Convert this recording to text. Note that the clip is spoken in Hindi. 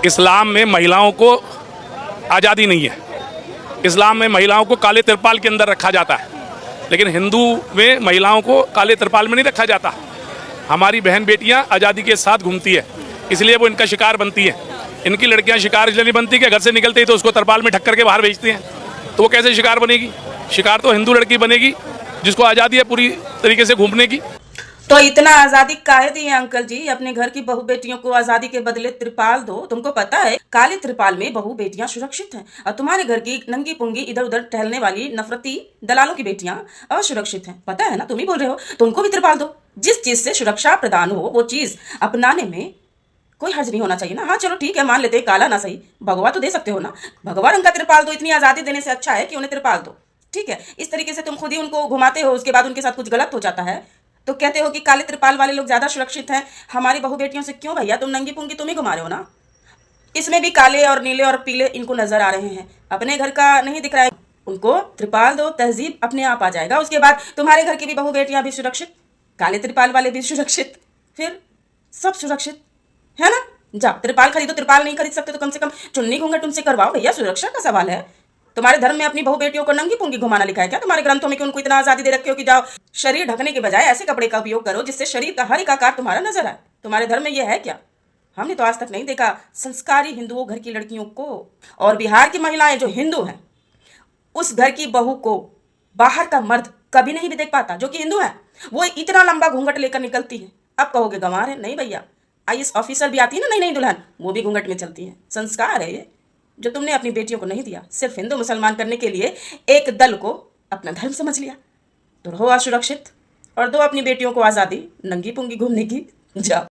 इस्लाम में महिलाओं को आज़ादी नहीं है। इस्लाम में महिलाओं को काले तिरपाल के अंदर रखा जाता है, लेकिन हिंदू में महिलाओं को काले तिरपाल में नहीं रखा जाता। हमारी बहन बेटियां आज़ादी के साथ घूमती है, इसलिए वो इनका शिकार बनती है। इनकी लड़कियां शिकार इसलिए नहीं बनती कि घर से निकलते ही तो उसको तिरपाल में ढक करके बाहर भेजती हैं, तो वो कैसे शिकार बनेगी? शिकार तो हिंदू लड़की बनेगी जिसको आज़ादी है पूरी तरीके से घूमने की। तो इतना आजादी काहे दिए अंकल जी? अपने घर की बहू बेटियों को आजादी के बदले त्रिपाल दो। तुमको पता है काले त्रिपाल में बहू बेटियां सुरक्षित हैं और तुम्हारे घर की नंगी पुंगी इधर उधर टहलने वाली नफरती दलालों की बेटियां असुरक्षित हैं। पता है ना, तुम ही बोल रहे हो। तो उनको भी त्रिपाल दो। जिस चीज से सुरक्षा प्रदान हो वो चीज अपनाने में कोई हर्ज नहीं होना चाहिए ना। हाँ चलो ठीक है, मान लेते काला ना सही, भगवा तो दे सकते हो ना। भगवा रंग का त्रिपाल दो। इतनी आजादी देने से अच्छा है कि उन्हें त्रिपाल दो। ठीक है, इस तरीके से तुम खुद ही उनको घुमाते हो, उसके बाद उनके साथ कुछ गलत हो जाता है तो कहते हो कि काले त्रिपाल वाले लोग ज्यादा सुरक्षित हैं। हमारी बहू बेटियों से क्यों भैया? तुम नंगी पुंगी तुम ही घुमा रहे हो ना। इसमें भी काले और नीले और पीले इनको नजर आ रहे हैं। अपने घर का नहीं दिख रहा है। उनको त्रिपाल दो, तहजीब अपने आप आ जाएगा। उसके बाद तुम्हारे घर की भी बहू बेटियां भी सुरक्षित, काले त्रिपाल वाले भी सुरक्षित, फिर सब सुरक्षित है ना। जाओ त्रिपाल खरीदो। त्रिपाल नहीं खरीद सकते तो कम से कम चुन्नी घूंघट तुमसे करवाओ भैया। सुरक्षा का सवाल है। तुम्हारे धर्म में अपनी बहू बेटियों को नंगी पुंगी घुमाना लिखा है क्या तुम्हारे ग्रंथों में कि उनको इतना आजादी दे रखे हो कि जाओ शरीर ढकने के बजाय ऐसे कपड़े का उपयोग करो जिससे शरीर का हर एक आकार तुम्हारा नजर आए? तुम्हारे धर्म में यह है क्या? हमने तो आज तक नहीं देखा संस्कारी हिंदुओं घर की लड़कियों को। और बिहार की महिलाएं जो हिंदू हैं, उस घर की बहू को बाहर का मर्द कभी नहीं भी देख पाता जो कि हिंदू है। वो इतना लंबा घूंघट लेकर निकलती है। अब कहोगे गंवार है? नहीं भैया, आईएएस ऑफिसर भी आती है ना, नहीं नहीं दुल्हन, वो भी घूंघट में चलती है। संस्कार है ये जो तुमने अपनी बेटियों को नहीं दिया। सिर्फ हिंदू मुसलमान करने के लिए एक दल को अपना धर्म समझ लिया। तो रहो असुरक्षित और दो अपनी बेटियों को आज़ादी नंगी पुंगी घूमने की। जाओ।